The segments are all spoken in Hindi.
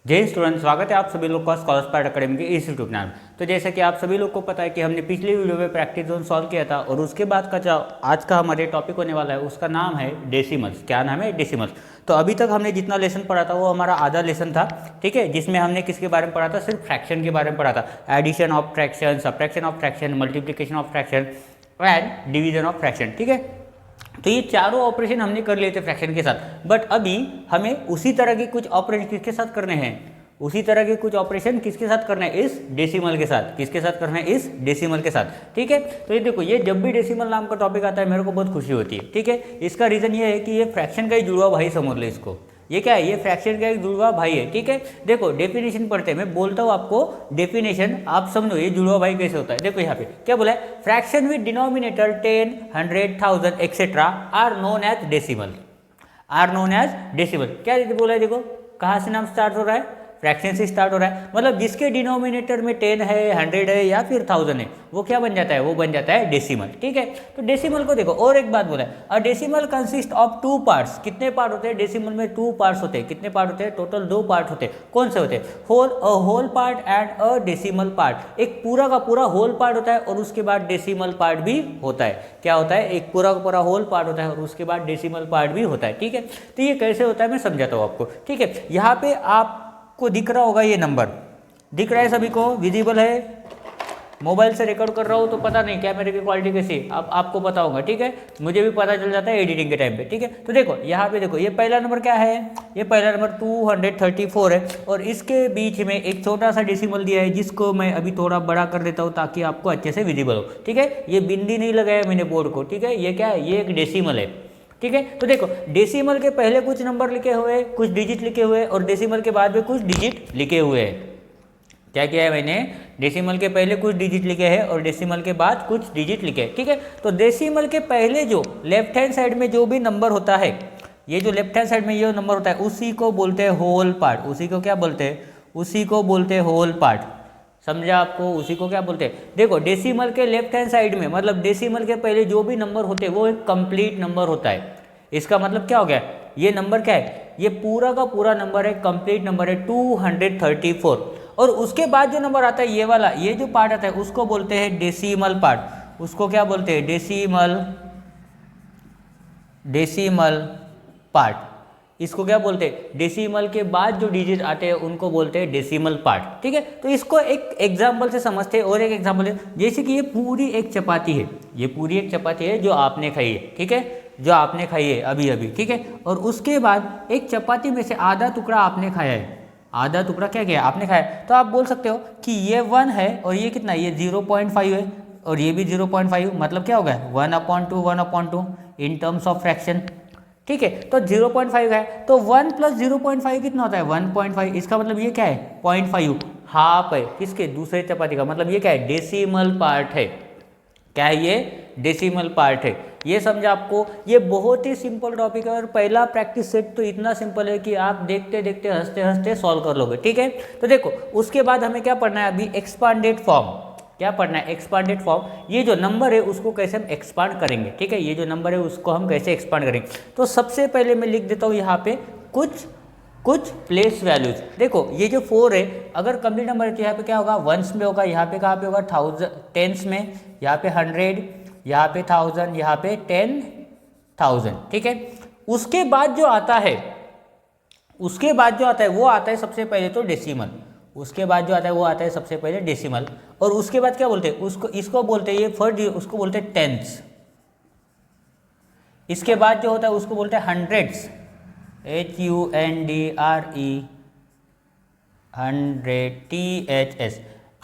जय स्टूडेंट, स्वागत है आप सभी लोग का स्कॉलर्स पार्ट अकेडमी के इस यूट्यूब चैनल। तो जैसे कि आप सभी लोग को पता है कि हमने पिछले वीडियो में प्रैक्टिस जोन सॉल्व किया था और उसके बाद का जो आज का हमारे टॉपिक होने वाला है उसका नाम है डेसिमल्स। क्या नाम है? डेसिमल्स। तो अभी तक हमने जितना लेसन पढ़ा था वो हमारा आधा लेसन था, ठीक है, जिसमें हमने किसके बारे में पढ़ा था? सिर्फ फ्रैक्शन के बारे में पढ़ा था। Addition of fraction, subtraction of fraction, multiplication of fraction and division of fraction, ठीक है। तो ये चारों ऑपरेशन हमने कर लिए थे फ्रैक्शन के साथ, बट अभी हमें उसी तरह के कुछ ऑपरेशन किसके साथ करने हैं? उसी तरह के कुछ ऑपरेशन किसके साथ करना है? इस डेसिमल के साथ। किसके साथ करना है? इस डेसिमल के साथ, ठीक है। तो ये देखो, ये जब भी डेसिमल नाम का टॉपिक आता है मेरे को बहुत खुशी होती है, ठीक है। इसका रीज़न ये है कि ये फ्रैक्शन का ही जुड़वा भाई समझ लो इसको। ये क्या है? ये फ्रैक्शन का एक जुड़वा भाई है, ठीक है। देखो डेफिनेशन पढ़ते हैं, मैं बोलता हूँ आपको डेफिनेशन, आप समझो ये जुड़वा भाई कैसे होता है। देखो यहाँ पे क्या बोला है? Fraction with denominator 10, 100, 1000 etcetera are known as decimal. Are known as decimal. क्या बोला है? देखो कहाँ से नाम स्टार्ट हो रहा है? फ्रैक्शन से स्टार्ट हो रहा है, मतलब जिसके डिनोमिनेटर में 10 है, 100 है या फिर 1000 है, वो क्या बन जाता है? वो बन जाता है डेसिमल, ठीक है। तो डेसिमल को देखो, और एक बात बोला है, a decimal consist of 2 parts. कितने पार्ट होते हैं डेसिमल में? 2 पार्ट्स होते हैं। कितने पार्ट होते हैं? टोटल 2 पार्ट होते हैं। कौन से होते हैं? Whole part and a decimal part. एक पूरा का पूरा होल पार्ट होता है और उसके बाद डेसिमल पार्ट भी होता है। क्या होता है? एक पूरा का पूरा होल पार्ट होता है और उसके बाद डेसिमल पार्ट भी होता है, ठीक है। तो ये कैसे होता है मैं समझाता हूँ आपको, ठीक है। यहाँ पे आप को दिख रहा होगा, ये नंबर दिख रहा है सभी को, विजिबल है। मोबाइल से रिकॉर्ड कर रहा हूँ तो पता नहीं कैमरे की क्वालिटी कैसी, अब आपको पता होगा, ठीक है। मुझे भी पता चल जाता है एडिटिंग के टाइम पे, ठीक है। तो देखो यहाँ पे देखो, ये पहला नंबर क्या है? ये पहला नंबर 234 है और इसके बीच में एक छोटा सा डेसिमल दिया है जिसको मैं अभी थोड़ा बड़ा कर देता हूँ ताकि आपको अच्छे से विजिबल हो, ठीक है। ये बिंदी नहीं लगाया मैंने बोर्ड को, ठीक है। ये क्या है? ये एक डेसिमल है, ठीक है। तो देखो डेसिमल के पहले कुछ नंबर लिखे हुए, कुछ डिजिट लिखे हुए और डेसिमल के बाद में कुछ डिजिट लिखे हुए हैं। क्या किया है मैंने? डेसिमल के पहले कुछ डिजिट लिखे हैं और डेसिमल के बाद कुछ डिजिट लिखे हैं, ठीक है। तो डेसिमल के पहले जो लेफ्ट हैंड साइड में जो भी नंबर होता है, ये जो लेफ्ट हैंड साइड में ये नंबर होता है उसी को बोलते हैं होल पार्ट। उसी को क्या बोलते हैं? उसी को बोलते हैं होल पार्ट। समझा आपको? उसी को क्या बोलते हैं? देखो डेसिमल के लेफ्ट हैंड साइड में, मतलब डेसिमल के पहले जो भी नंबर होते हैं वो एक कंप्लीट नंबर होता है। इसका मतलब क्या हो गया? ये नंबर क्या है? ये पूरा का पूरा नंबर है, कंप्लीट नंबर है 234। और उसके बाद जो नंबर आता है ये वाला, ये जो पार्ट आता है उसको बोलते हैं डेसिमल पार्ट। उसको क्या बोलते हैं? Decimal part. इसको क्या बोलते हैं? डेसिमल के बाद जो डिजिट आते हैं उनको बोलते हैं डेसिमल पार्ट, ठीक है। तो इसको एक एग्जांपल से समझते हैं। और एक एग्जांपल है, जैसे कि ये पूरी एक चपाती है, ये पूरी एक चपाती है जो आपने खाई है, ठीक है, जो आपने खाई है अभी अभी, ठीक है। और उसके बाद एक चपाती में से आधा टुकड़ा आपने खाया है, आधा टुकड़ा क्या किया? आपने खाया। तो आप बोल सकते हो कि ये 1 है और ये कितना? ये 0.5 है और ये भी 0.5, मतलब क्या होगा? 1/2 इन टर्म्स ऑफ फ्रैक्शन, ठीक है। तो 0.5 है तो 1 + 0.5 कितना होता है? 1.5। इसका मतलब ये क्या है? 0.5 हाफ है किसके? दूसरे चपाती का। मतलब ये क्या है? डेसिमल पार्ट है। क्या है ये? डेसिमल पार्ट है। ये समझा आपको? ये बहुत ही सिंपल टॉपिक है और पहला प्रैक्टिस सेट तो इतना सिंपल है कि आप देखते देखते हंसते हंसते सॉल्व कर लोगे, ठीक है। तो देखो उसके बाद हमें क्या पढ़ना है अभी? Expanded form. क्या पढ़ना है? Expanded form. ये जो नंबर है उसको कैसे हम एक्सपांड करेंगे, ठीक है। ये जो नंबर है उसको हम कैसे एक्सपांड करेंगे। तो सबसे पहले मैं लिख देता हूँ यहाँ पे कुछ प्लेस वैल्यूज। देखो ये जो 4 है, अगर कंप्लीट नंबर है तो यहाँ पे क्या होगा? वंस में होगा। यहाँ पे कहाँ पे होगा? 1000 टेंस में। यहाँ पे 100, यहाँ पे 1000, यहाँ पे 10,000, ठीक है। उसके बाद जो आता है वो आता है सबसे पहले तो डेसिमल। उसके बाद जो आता है वो आता है सबसे पहले डेसिमल। और उसके बाद क्या बोलते हैं? इसको बोलते हैं, ये फर्स्ट उसको बोलते हैं टेंस। इसके बाद जो होता है उसको बोलते हैं हंड्रेड्स, HUNDRE, 100, THS।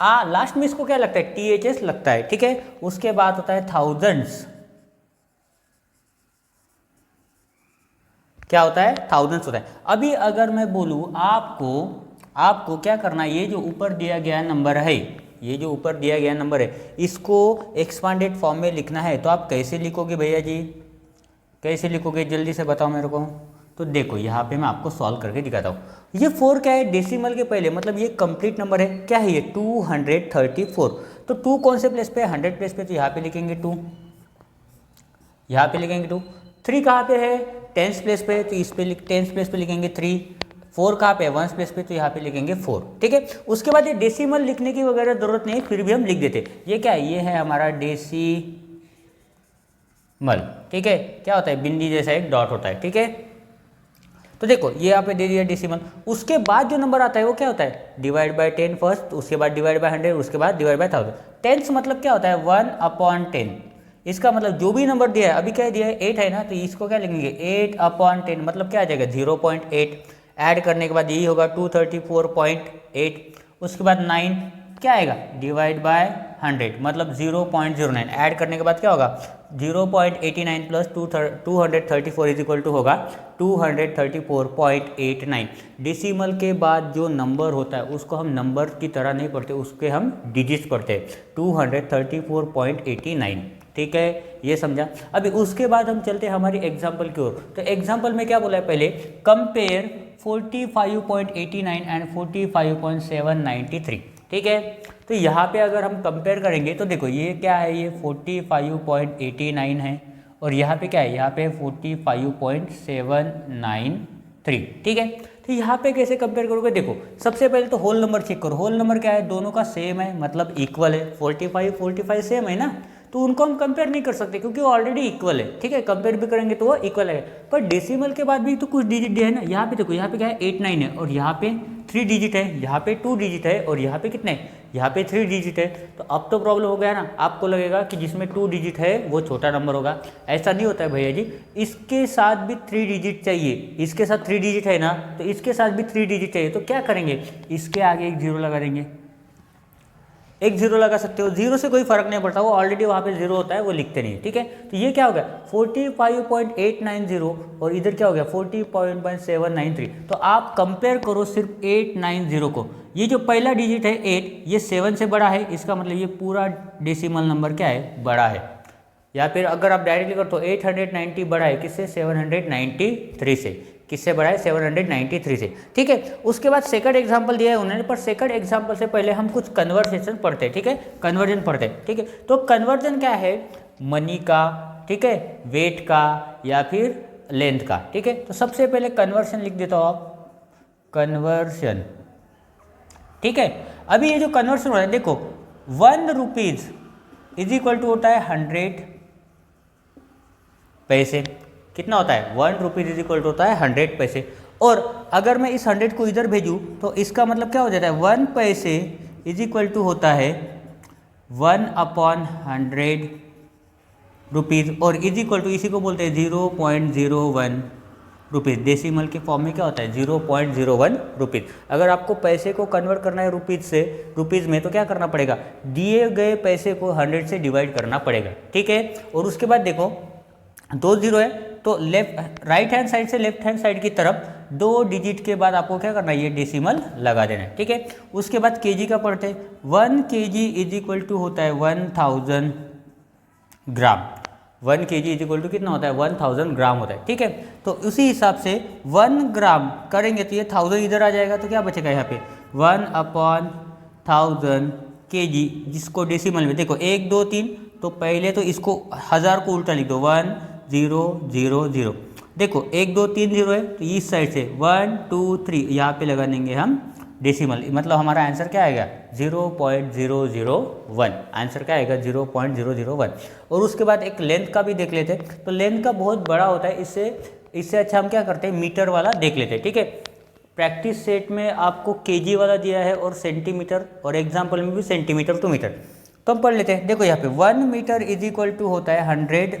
लास्ट में इसको क्या लगता है? THS लगता है, ठीक है। उसके बाद होता है थाउजेंड्स। क्या होता है? थाउजेंड्स होता है। अभी अगर मैं बोलूं आपको क्या करना है? ये जो ऊपर दिया गया नंबर है, ये जो ऊपर दिया गया नंबर है, इसको एक्सपांडेड फॉर्म में लिखना है तो आप कैसे लिखोगे भैया जी? कैसे लिखोगे? जल्दी से बताओ मेरे को। तो देखो यहाँ पे मैं आपको सॉल्व करके दिखाता हूँ। ये 4 क्या है? डेसिमल के पहले, मतलब ये कंप्लीट नंबर है। क्या है ये? 234। तो 2 कौन से प्लेस पे है? 100 प्लेस पे, तो यहाँ पे लिखेंगे 2, यहाँ पे लिखेंगे 2। 3 कहाँ पे है? टेंस प्लेस पे, तो इस पे टेंस प्लेस पे लिखेंगे 3। 4 कहाँ पे है, वंस प्लेस पे, तो यहाँ पे लिखेंगे 4, ठीक है। उसके बाद ये डेसिमल लिखने की वगैरह जरूरत नहीं, फिर भी हम लिख देते। ये क्या है, ये है हमारा डेसिमल, ठीक है। क्या होता है, बिंदी जैसा एक डॉट होता है, ठीक है। तो देखो ये यहाँ पे दे दिया डेसिमल। उसके बाद जो नंबर आता है वो क्या होता है, डिवाइड बाय 10 फर्स्ट, उसके बाद डिवाइड बाय 100, उसके बाद डिवाइड बाय 1000। टेंस मतलब क्या होता है, 1/10। इसका मतलब जो भी नंबर दिया है, अभी क्या दिया है 8 है ना, तो इसको क्या लिखेंगे 8/10, मतलब क्या आ जाएगा 0.8। ऐड करने के बाद यही होगा 234.8। उसके बाद 9 क्या आएगा, डिवाइड बाय 100 मतलब 0.09। ऐड करने के बाद क्या होगा 0.89 प्लस 234 इज इक्वल टू होगा 234.89। डेसिमल के बाद जो नंबर होता है उसको हम नंबर की तरह नहीं पढ़ते, उसके हम डिजिट्स पढ़ते हैं, 234.89, ठीक है। ये समझा। अभी उसके बाद हम चलते हैं हमारी एग्जाम्पल की ओर। तो एग्जाम्पल में क्या बोला है, पहले कंपेयर 45.89 एंड 45.793, ठीक है। तो यहाँ पे अगर हम कंपेयर करेंगे तो देखो ये क्या है, ये 45.89 है और यहाँ पे क्या है, यहाँ पे 45.793, ठीक है। तो यहाँ पे कैसे कंपेयर करोगे, देखो सबसे पहले तो होल नंबर चेक करो। होल नंबर क्या है, दोनों का सेम है, मतलब इक्वल है। 45 सेम है ना, तो उनको हम कंपेयर नहीं कर सकते क्योंकि वो ऑलरेडी इक्वल है, ठीक है। कंपेयर भी करेंगे तो वो इक्वल है। पर डेसिमल के बाद भी तो कुछ डिजिट दिया है ना, यहाँ पे देखो, यहाँ पे क्या है 89 है और यहाँ पे 3 डिजिट है, यहाँ पे 2 डिजिट है और यहाँ पे कितने, यहाँ पे 3 डिजिट है। तो अब तो प्रॉब्लम हो गया ना, आपको लगेगा कि जिसमें 2 डिजिट है वो छोटा नंबर होगा। ऐसा नहीं होता है भैया जी, इसके साथ भी 3 डिजिट चाहिए। इसके साथ 3 डिजिट है ना, तो इसके साथ भी 3 डिजिट चाहिए। तो क्या करेंगे, इसके आगे एक 0 लगा देंगे, एक 0 लगा सकते हो। 0 से कोई फर्क नहीं पड़ता, वो ऑलरेडी वहाँ पे 0 होता है, वो लिखते नहीं, ठीक है। तो ये क्या हो गया 45.890 और इधर क्या हो गया 40.793। तो आप कंपेयर करो सिर्फ 890 को। ये जो पहला डिजिट है 8, ये 7 से बड़ा है, इसका मतलब ये पूरा डेसिमल नंबर क्या है, बड़ा है। या फिर अगर आप डायरेक्टली करो तो 890 बड़ा है किससे, 793 से। किससे बड़ा है, 793 से, ठीक है। उसके बाद सेकंड एग्जांपल दिया है उन्होंने, पर सेकंड एग्जांपल से पहले हम कुछ कन्वर्सेशन पढ़ते हैं, ठीक है। कन्वर्जन पढ़ते हैं, ठीक है। तो कन्वर्जन क्या है, मनी का, ठीक है, वेट का या फिर लेंथ का, ठीक है। तो सबसे पहले कन्वर्शन लिख देता हूँ आप, कन्वर्शन, ठीक है। अभी ये जो कन्वर्शन हो रहा है देखो, 1 रुपीज इज इक्वल टू होता है 100 पैसे। कितना होता है, 1 रुपीज इज इक्वल टू होता है 100 पैसे। और अगर मैं इस 100 को इधर भेजूँ तो इसका मतलब क्या हो जाता है, 1 पैसे इज इक्वल टू होता है 1/100 रुपीज़ और इज इक्वल टू इसी को बोलते हैं 0.01 रुपीज़। डेसिमल के फॉर्म में क्या होता है 0.01 रुपीज़। अगर आपको पैसे को कन्वर्ट करना है रुपीज़ से रुपीज़ में तो क्या करना पड़ेगा, दिए गए पैसे को 100 से डिवाइड करना पड़ेगा, ठीक है। और उसके बाद देखो 2 0 है तो राइट हैंड साइड से लेफ्ट हैंड साइड की तरफ 2 डिजिट के बाद आपको क्या करना है, ये डेसिमल लगा देना है, ठीक है। उसके बाद केजी का पढ़ते हैं, 1 kg इज इक्वल टू होता है 1000 ग्राम। 1 kg इज इक्वल टू कितना होता है, 1000 ग्राम होता है, ठीक है। तो उसी हिसाब से 1 ग्राम करेंगे तो ये 1000 इधर आ जाएगा, तो क्या बचेगा यहाँ पे 1/1000 kg, जिसको डेसिमल में देखो 1 2 3, तो पहले तो इसको 1000 को उल्टा लिख दो 1000। देखो 1 2 3 0 है तो इस साइड से 1 2 3 यहाँ पे लगा देंगे हम डेसिमल, मतलब हमारा आंसर क्या आएगा 0.001। आंसर क्या आएगा 0.001। और उसके बाद एक लेंथ का भी देख लेते हैं। तो लेंथ का बहुत बड़ा होता है, इससे अच्छा हम क्या करते हैं मीटर वाला देख लेते हैं, ठीक है। प्रैक्टिस सेट में आपको केजी वाला दिया है और सेंटीमीटर, और एग्जाम्पल में भी सेंटीमीटर टू मीटर। तो हम पढ़ लेते हैं। देखो यहाँ पे 1 मीटर इज इक्वल टू होता है 100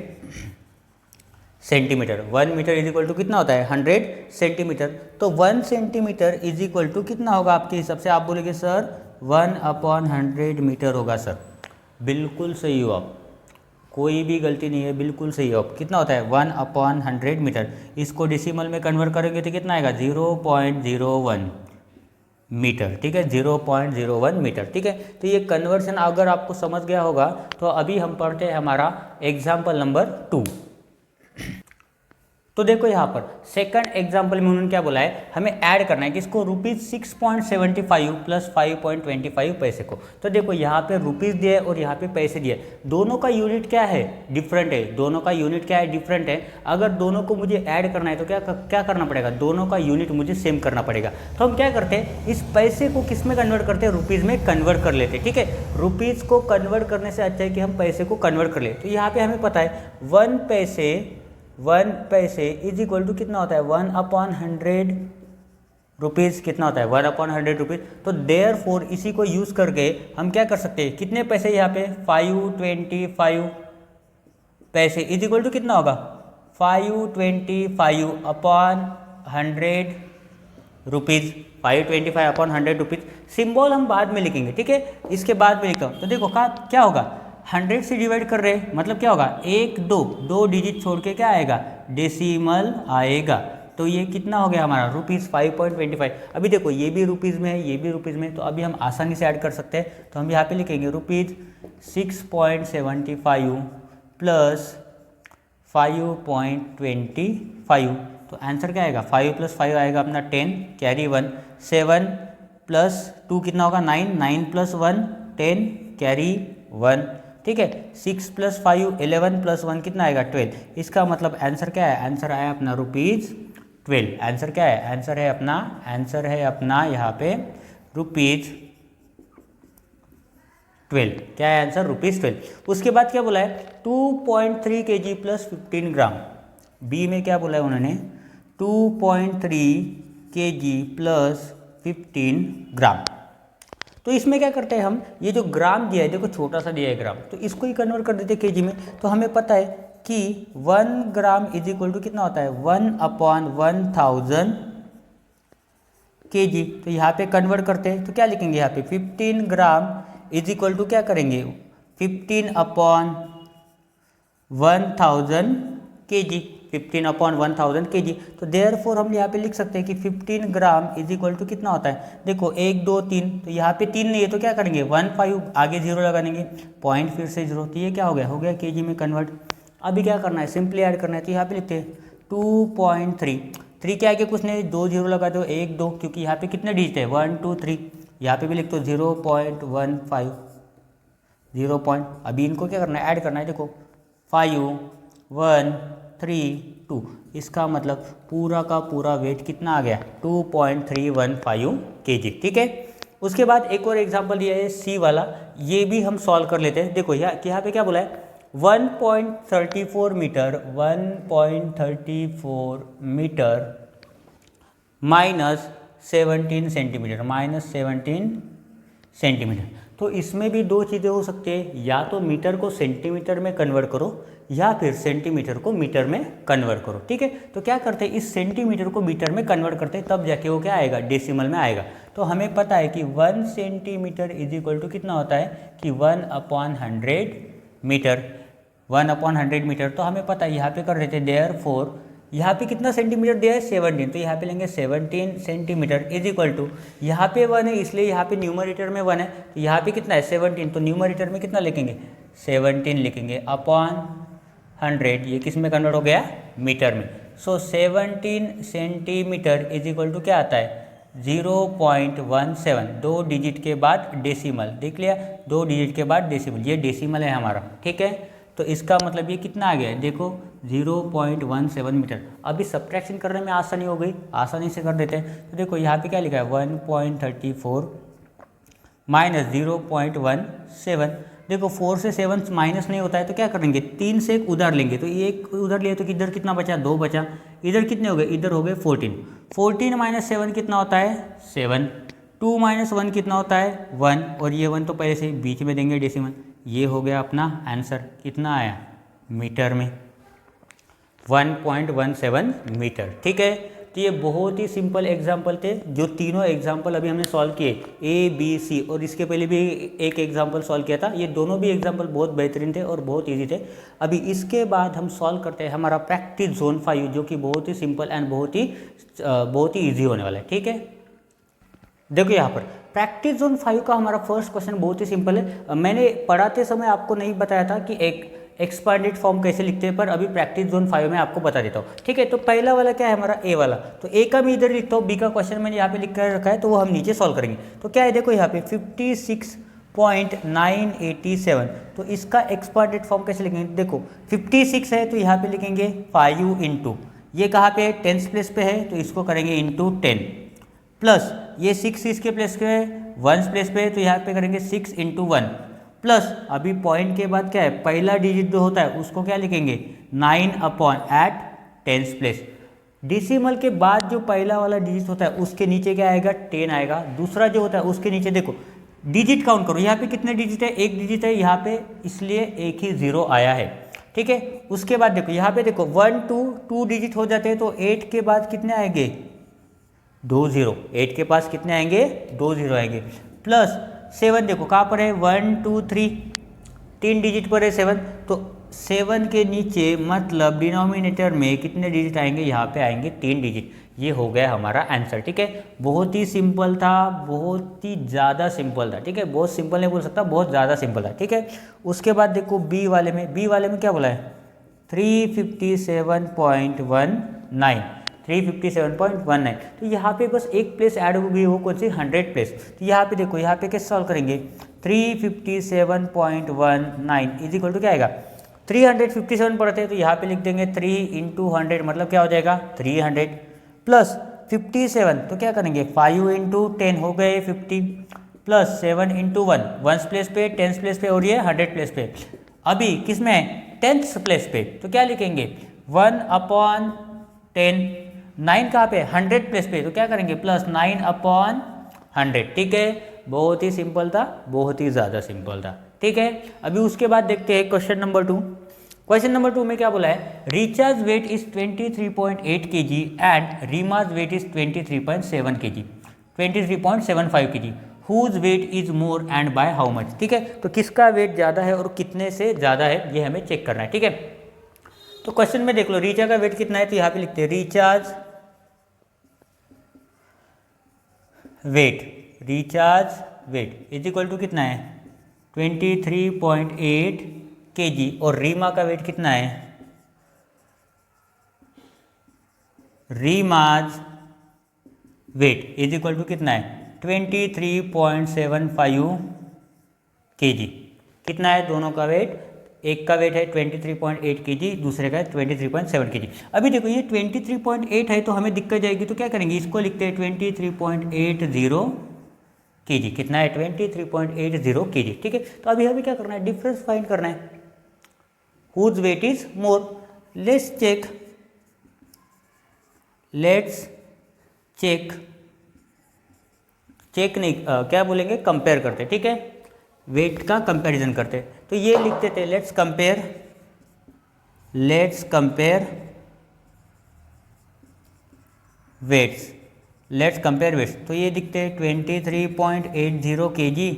centimetre. 1 metre is equal to कितना होता है 100 सेंटीमीटर। तो 1 सेंटीमीटर इज इक्वल टू कितना होगा आपके हिसाब से, आप बोलेंगे सर 1/100 मीटर होगा। सर बिल्कुल सही हो आप, कोई भी गलती नहीं है, बिल्कुल सही हो आप। कितना होता है 1/100 मीटर। इसको डेसिमल में कन्वर्ट करेंगे तो कितना आएगा 0.01 मीटर, ठीक है, 0.01 मीटर, ठीक है। तो ये कन्वर्शन अगर आपको समझ गया होगा तो अभी हम पढ़ते हैं हमारा एग्जाम्पल नंबर 2। तो देखो यहाँ पर सेकंड एग्जाम्पल में उन्होंने क्या बोला है, हमें ऐड करना है किसको, ₹6.75 प्लस 5.25 पैसे को। तो देखो यहाँ पे रुपीज़ दिए और यहाँ पे पैसे दिए, दोनों का यूनिट क्या है, डिफरेंट है, दोनों का यूनिट क्या है, डिफरेंट है। अगर दोनों को मुझे ऐड करना है तो क्या करना पड़ेगा, दोनों का यूनिट मुझे सेम करना पड़ेगा। तो हम क्या करते हैं, इस पैसे को किस में कन्वर्ट करते हैं, रुपीज़ में कन्वर्ट कर लेते हैं। ठीक है, रुपीज़ को कन्वर्ट करने से अच्छा है कि हम पैसे को कन्वर्ट कर ले। तो यहाँ पे हमें पता है 1 पैसे इज इक्वल टू कितना होता है, 1/100 रुपीज़ कितना होता है, 1/100 रुपीज़। तो देयरफॉर इसी को यूज़ करके हम क्या कर सकते हैं, कितने पैसे यहाँ पे 525 पैसे इज इक्वल टू कितना होगा, 525/100 रुपीज़, 525/100 रुपीज़। सिंबल हम बाद में लिखेंगे, ठीक है, इसके बाद में लिखता हूँ। तो देखो क्या होगा, 100 से डिवाइड कर रहे हैं मतलब क्या होगा, 1 2 डिजिट छोड़ के क्या आएगा, डेसिमल आएगा। तो ये कितना हो गया हमारा, ₹5.25। अभी देखो ये भी रुपीज़ में है, ये भी रुपीज़ में है, तो अभी हम आसानी से ऐड कर सकते हैं। तो हम यहाँ पे लिखेंगे ₹6.75 प्लस 5.25। तो आंसर क्या आएगा, 5 + 5 आएगा अपना 10, कैरी 1, 7 + 2 कितना होगा 9, 9 + 1 10, कैरी 1। ठीक है, 6 + 5 11 + 1 कितना आएगा 12। इसका मतलब आंसर क्या है, आंसर आया अपना ₹12। आंसर क्या है, आंसर है अपना यहाँ पे ₹12। क्या है आंसर, ₹12। उसके बाद क्या बोला है, 2.3 kg + 15 ग्राम। बी में क्या बोला है उन्होंने, 2.3 kg + 15 ग्राम। तो इसमें क्या करते हैं हम, ये जो ग्राम दिया है, देखो छोटा सा दिया है ग्राम, तो इसको ही कन्वर्ट कर देते हैं केजी में। तो हमें पता है कि 1 ग्राम इज इक्वल टू कितना होता है, 1/1000 kg। तो यहाँ पे कन्वर्ट करते हैं तो क्या लिखेंगे, यहाँ पे 15 ग्राम इज इक्वल टू क्या करेंगे, 15/1000 kg, 15/1000 kg। तो देयरफॉर हम यहाँ पे लिख सकते हैं कि 15 ग्राम इज इक्वल टू कितना होता है, देखो 1 2 3, तो यहाँ पे 3 नहीं है तो क्या करेंगे 1 5, आगे 0 लगा देंगे, पॉइंट फिर से 0, तो ये क्या हो गया केजी में कन्वर्ट। अभी क्या करना है, सिंपली ऐड करना है। तो यहाँ पे लिखते हैं 2.3, 3 के आगे कुछ नहीं, 2 0 लगा दो, 1 2, क्योंकि यहाँ पे कितने डिजिट है 1 2 3, यहाँ पे भी लिख दो 0.15 0. अभी इनको क्या करना है, ऐड करना है। देखो 5 1 3 2, इसका मतलब पूरा का पूरा वेट कितना आ गया, 2.315 kg। ठीक है, उसके बाद एक और एग्जांपल दिया है सी वाला, ये भी हम सॉल्व कर लेते हैं। देखो यहाँ पे क्या बोला है, 1.34 मीटर माइनस 17 सेंटीमीटर। तो इसमें भी दो चीज़ें हो सकती है, या तो मीटर को सेंटीमीटर में कन्वर्ट करो या फिर सेंटीमीटर को मीटर में कन्वर्ट करो। ठीक है, तो क्या करते हैं, इस सेंटीमीटर को मीटर में कन्वर्ट करते हैं, तब जाके वो क्या आएगा, डेसिमल में आएगा। तो हमें पता है कि 1 सेंटीमीटर इज इक्वल टू कितना होता है कि 1/100 मीटर, 1/100 मीटर। तो हमें पता है, यहाँ पे कर देते हैं देयरफॉर, यहाँ पे कितना सेंटीमीटर दिया है 17, तो यहाँ पे लेंगे 17 सेंटीमीटर इज इक्वल टू, यहाँ पे 1 है इसलिए यहाँ पे न्यूमरेटर में 1 है, तो यहाँ पे कितना है 17, तो न्यूमरेटर में कितना लिखेंगे 17 लिखेंगे अपॉन 100, ये किस में कन्वर्ट हो गया, मीटर में। सो 17 सेंटीमीटर इज इक्वल टू क्या आता है 0.17, 2 डिजिट के बाद डेसिमल, देख लिया 2 डिजिट के बाद डेसिमल, ये डेसिमल है हमारा। ठीक है, तो इसका मतलब ये कितना आ गया है, देखो 0.17 मीटर। अभी सब्ट्रैक्शन करने में आसानी हो गई, आसानी से कर देते हैं। तो देखो यहाँ पे क्या लिखा है 1.34 माइनस 0.17, देखो 4 से 7 माइनस नहीं होता है तो क्या करेंगे, 3 से एक उधर लेंगे, तो ये एक उधर लिए तो इधर कितना बचा, 2 बचा, इधर कितने हो गए, इधर हो गए 14 माइनस 7 कितना होता है 7, 2 माइनस 1 कितना होता है 1, और ये 1 तो पहले से बीच में देंगे डेसिमल। ये हो गया अपना आंसर, कितना आया मीटर में 1.17 मीटर। ठीक है, तो ये बहुत ही सिंपल एग्जाम्पल थे, जो तीनों एग्जाम्पल अभी हमने सॉल्व किए ए बी सी, और इसके पहले भी एक एग्जाम्पल सॉल्व किया था। ये दोनों भी एग्जाम्पल बहुत बेहतरीन थे और बहुत इजी थे। अभी इसके बाद हम सॉल्व करते हैं हमारा प्रैक्टिस जोन 5, जो कि बहुत ही सिंपल एंड बहुत ही ईजी होने वाला है। ठीक है, देखो यहाँ पर प्रैक्टिस जोन 5 का हमारा फर्स्ट क्वेश्चन बहुत ही सिंपल है। मैंने पढ़ाते समय आपको नहीं बताया था कि एक्सपांडेड फॉर्म कैसे लिखते हैं पर अभी प्रैक्टिस जोन 5 में आपको बता देता हूँ, ठीक है। तो पहला वाला क्या है हमारा ए वाला, तो ए का मैं इधर लिखता हूँ, बी का क्वेश्चन मैंने यहाँ पे लिख कर रखा है, तो वो हम नीचे सॉल्व करेंगे। तो क्या है देखो यहाँ पे 56.987, तो इसका एक्सपांडेड फॉर्म कैसे लिखेंगे, देखो 56 है तो यहाँ पे लिखेंगे 5 इंटू, ये कहाँ पे है 10th प्लेस पे है तो इसको करेंगे इंटू 10, प्लस ये 6 इसके प्लेस पे है 1 प्लेस पे है तो यहाँ पे करेंगे 6 इंटू 1, प्लस अभी पॉइंट के बाद क्या है पहला डिजिट जो होता है उसको क्या लिखेंगे 9 upon eight 10th place. Decimal के बाद जो पहला वाला डिजिट होता है उसके नीचे क्या आएगा 10 आएगा, दूसरा जो होता है उसके नीचे देखो डिजिट काउंट करो, यहाँ पे कितने डिजिट है, एक डिजिट है यहाँ पे, इसलिए एक ही जीरो आया है, ठीक है। उसके बाद देखो यहाँ पे देखो 1 2 डिजिट हो जाते हैं तो 8 के बाद कितने आएंगे 2 0, 8 के पास कितने आएंगे 2 0 आएंगे, प्लस 7 देखो कहाँ पर है 1 2 3, 3 डिजिट पर है 7, तो 7 के नीचे मतलब डिनोमिनेटर में कितने डिजिट आएंगे, यहाँ पे आएंगे 3 डिजिट। ये हो गया हमारा आंसर, ठीक है। बहुत ही सिंपल था, बहुत ही ज़्यादा सिंपल था, ठीक है। बहुत सिंपल नहीं बोल सकता, बहुत ज़्यादा सिंपल था, ठीक है। उसके बाद देखो बी वाले में क्या बोला है 357.19, 357.19, तो यहाँ पे बस एक प्लेस ऐड होगी, वो कौन सी 100 प्लेस। तो यहाँ पे देखो यहाँ पे कैसे सॉल्व करेंगे 357.19 इज इक्वल टू क्या आएगा 357 पढ़ते हैं तो यहाँ पे लिख देंगे 3 इंटू 100 मतलब क्या हो जाएगा 300, प्लस 57 तो क्या करेंगे 5 इंटू 10 हो गए 50, प्लस 7 इंटू 1 1 प्लेस पे 10th प्लेस पे और ये 100 प्लेस पे, अभी किस में 10th प्लेस पे तो क्या लिखेंगे 1 अपॉन 10, 9 कहाँ पे 100 प्लेस पे तो क्या करेंगे प्लस 9 अपॉन 100, ठीक है। बहुत ही सिंपल था, बहुत ही ज़्यादा सिंपल था, ठीक है। अभी उसके बाद देखते हैं क्वेश्चन नंबर 2। क्वेश्चन नंबर 2 में क्या बोला है Richa's weight is 23.8 kg and Reema's weight is 23.7 kg, 23.75 kg, whose weight is more and by how much, ठीक है। तो किसका वेट ज़्यादा है और कितने से ज़्यादा है ये हमें चेक करना है, ठीक है। तो क्वेश्चन में देख लो रीचा का वेट कितना है, तो यहाँ पे लिखते हैं Richa's weight is equal to कितना है 23.8 kg, और रीमा का वेट कितना है Reema's weight is equal to कितना है 23.75 kg, कितना है दोनों का वेट, एक का वेट है 23.8 kg, दूसरे का है 23.7 kg। अभी देखो ये 23.8 है तो हमें दिक्कत जाएगी, तो क्या करेंगे इसको लिखते हैं 23.80 kg, कितना है 23.80 kg, ठीक है। तो अभी हमें क्या करना है डिफरेंस फाइंड करना है, whose weight is more, let's check नहीं क्या बोलेंगे कंपेयर करते, ठीक है, वेट का कंपैरिजन करते। तो ये लिखते थे लेट्स कंपेयर वेट्स, तो ये दिखते हैं 23.80 kg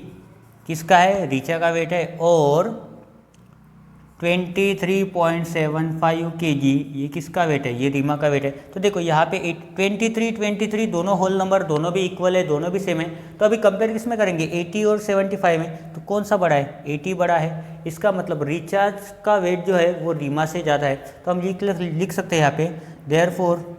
किसका है रीचा का वेट है, और 23.75 kg ये किसका वेट है, ये रीमा का वेट है। तो देखो यहाँ पे 23 दोनों होल नंबर दोनों भी इक्वल है, दोनों भी सेम है, तो अभी कंपेयर किस में करेंगे 80 और 75 में, तो कौन सा बड़ा है 80 बड़ा है, इसका मतलब रिचार्ज का वेट जो है वो रीमा से ज़्यादा है। तो हम लिख सकते हैं यहाँ पे therefore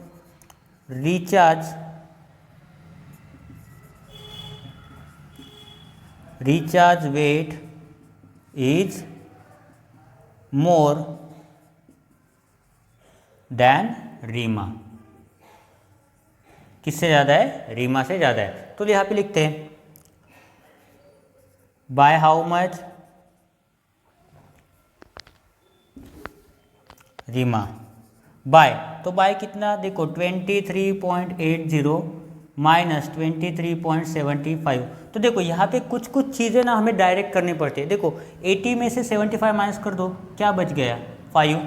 Richa's weight is more than Reema, किससे ज़्यादा है रीमा से ज़्यादा है। तो यहाँ पे लिखते हैं by how much Reema, by तो बाय कितना देखो 23.80 माइनस 23.75, तो देखो यहाँ पे कुछ चीज़ें ना हमें डायरेक्ट करनी पड़ती है। देखो 80 में से 75 माइनस कर दो, क्या बच गया 5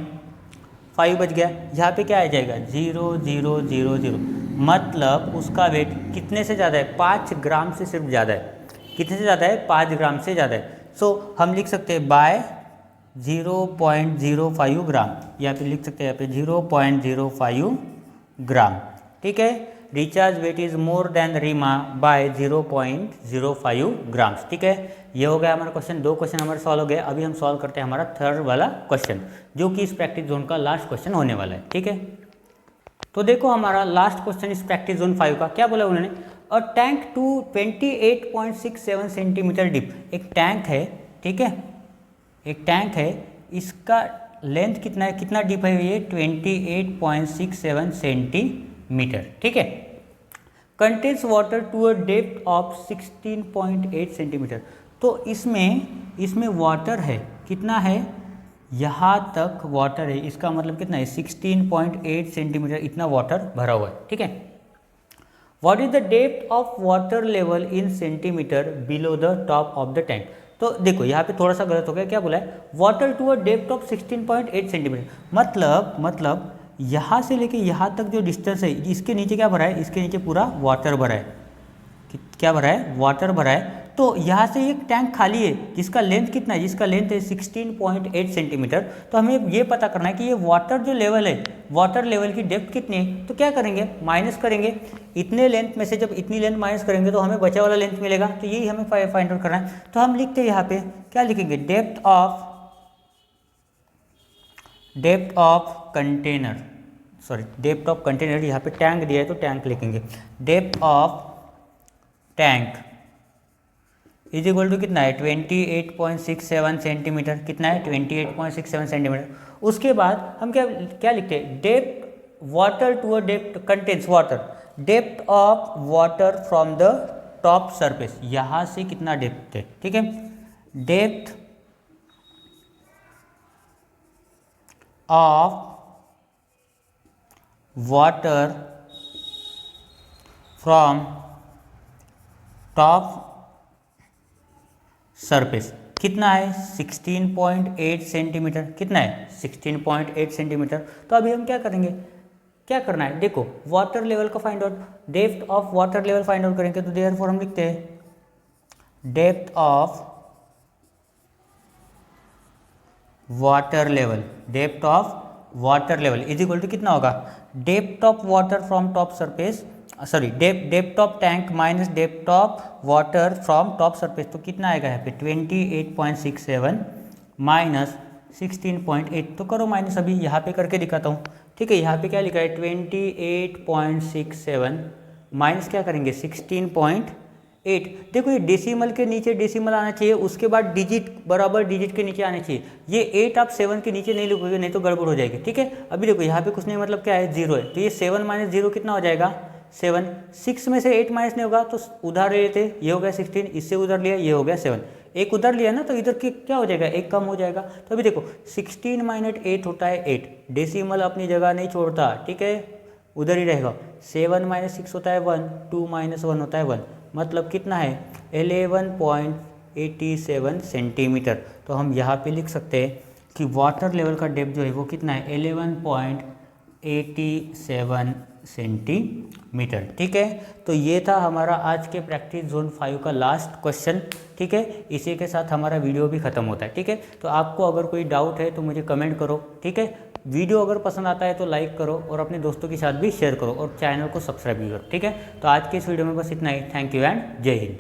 बच गया, यहाँ पे क्या आ जाएगा 0 0 0 0, मतलब उसका वेट कितने से ज़्यादा है 5 ग्राम से सिर्फ ज़्यादा है, कितने से ज़्यादा है 5 ग्राम से ज़्यादा है। सो हम लिख सकते हैं बाय 0.05 ग्राम, यहाँ पे लिख सकते हैं यहाँ पे 0.05 ग्राम, ठीक है। Richa's weight is more than Reema by 0.05 grams, ठीक है। ये हो गया हमारा क्वेश्चन, 2 क्वेश्चन हमारे सॉल्व हो गए। अभी हम सॉल्व करते हैं हमारा थर्ड वाला क्वेश्चन, जो कि इस प्रैक्टिस जोन का लास्ट क्वेश्चन होने वाला है। ठीक है, तो देखो हमारा लास्ट क्वेश्चन इस प्रैक्टिस जोन 5 का क्या बोला उन्होंने, a tank to 28.67 centimetre deep. एक टैंक है, ठीक है, एक टैंक है, इसका लेंथ कितना है, कितना डीप है ये, 28.67 सेंटीमीटर। ठीक है, contains water to a depth of 16.8 centimetre. तो इसमें वाटर है, कितना है, यहाँ तक वाटर है, इसका मतलब कितना है, 16.8 सेंटीमीटर इतना वाटर भरा हुआ है। ठीक है, what is the depth of water level in centimetre below the top of the tank. तो देखो यहाँ पे थोड़ा सा गलत हो गया, क्या बोला है, water to a depth of 16.8 centimetre, मतलब यहाँ से लेके यहाँ तक जो डिस्टेंस है, इसके नीचे क्या भरा है, इसके नीचे पूरा वाटर भरा है, क्या भरा है, वाटर भरा है। तो यहाँ से एक टैंक खाली है जिसका लेंथ कितना है, जिसका लेंथ है 16.8 सेंटीमीटर। तो हमें ये पता करना है कि ये वाटर जो लेवल है, वाटर लेवल की डेप्थ कितनी है। तो क्या करेंगे, माइनस करेंगे, इतने लेंथ में से जब इतनी लेंथ माइनस करेंगे तो हमें बचा वाला लेंथ मिलेगा। तो यही हमें फाइंड आउट करना है। तो हम लिखते हैं यहाँ पे, क्या लिखेंगे, depth of container, sorry depth of container, यहाँ पे टैंक दिया है तो टैंक लिखेंगे, depth of tank is equal to कितना है, 28.67 सेंटीमीटर। कितना है, 28.67 सेंटीमीटर। उसके बाद हम क्या लिखते हैं, depth water to a depth contains water, depth of water from the top surface, यहाँ से कितना डेप्थ है। ठीक है, depth of water from top surface कितना है, 16.8 सेंटीमीटर। कितना है, 16.8 सेंटीमीटर। तो अभी हम क्या करेंगे, क्या करना है, देखो वाटर लेवल का find out, depth of water level find out करेंगे। तो देयरफॉर हम लिखते हैं depth of water level, depth of water level is equal to कितना होगा, depth of water from top surface, sorry depth of tank minus depth of water from top surface. तो कितना आएगा यहाँ पे, 28.67 माइनस 16.8। तो करो माइनस, अभी यहाँ पे करके दिखाता हूँ। ठीक है, यहाँ पे क्या लिखा है, 28.67 माइनस क्या करेंगे, 16.8। देखो ये डेसिमल के नीचे डेसिमल आना चाहिए, उसके बाद डिजिट बराबर डिजिट के नीचे आने चाहिए। ये 8 आप 7 के नीचे नहीं लिखोगे, नहीं तो गड़बड़ हो जाएगी। ठीक है, अभी देखो यहाँ पे कुछ नहीं, मतलब क्या है, 0 है। तो ये 7 माइनस 0 कितना हो जाएगा, 7। 6 में से 8 माइनस नहीं होगा तो उधार ले लेते, ये हो गया 16, इससे उधार लिया, ये हो गया 7। एक उधार लिया ना, तो इधर की क्या हो जाएगा, एक कम हो जाएगा। तो अभी देखो 16 माइनस 8 होता है 8, डेसिमल अपनी जगह नहीं छोड़ता। ठीक है, उधर ही रहेगा। 7 माइनस 6 होता है 1, 2 माइनस 1 होता है 1, मतलब कितना है, 11.87 सेंटीमीटर। तो हम यहाँ पे लिख सकते हैं कि वाटर लेवल का डेप्थ जो है वो कितना है, 11.87 सेंटीमीटर। ठीक है, तो ये था हमारा आज के प्रैक्टिस जोन 5 का लास्ट क्वेश्चन। ठीक है, इसी के साथ हमारा वीडियो भी खत्म होता है। ठीक है, तो आपको अगर कोई डाउट है तो मुझे कमेंट करो। ठीक है, वीडियो अगर पसंद आता है तो लाइक करो और अपने दोस्तों के साथ भी शेयर करो और चैनल को सब्सक्राइब भी करो। ठीक है, तो आज के इस वीडियो में बस इतना ही। थैंक यू एंड जय हिंद।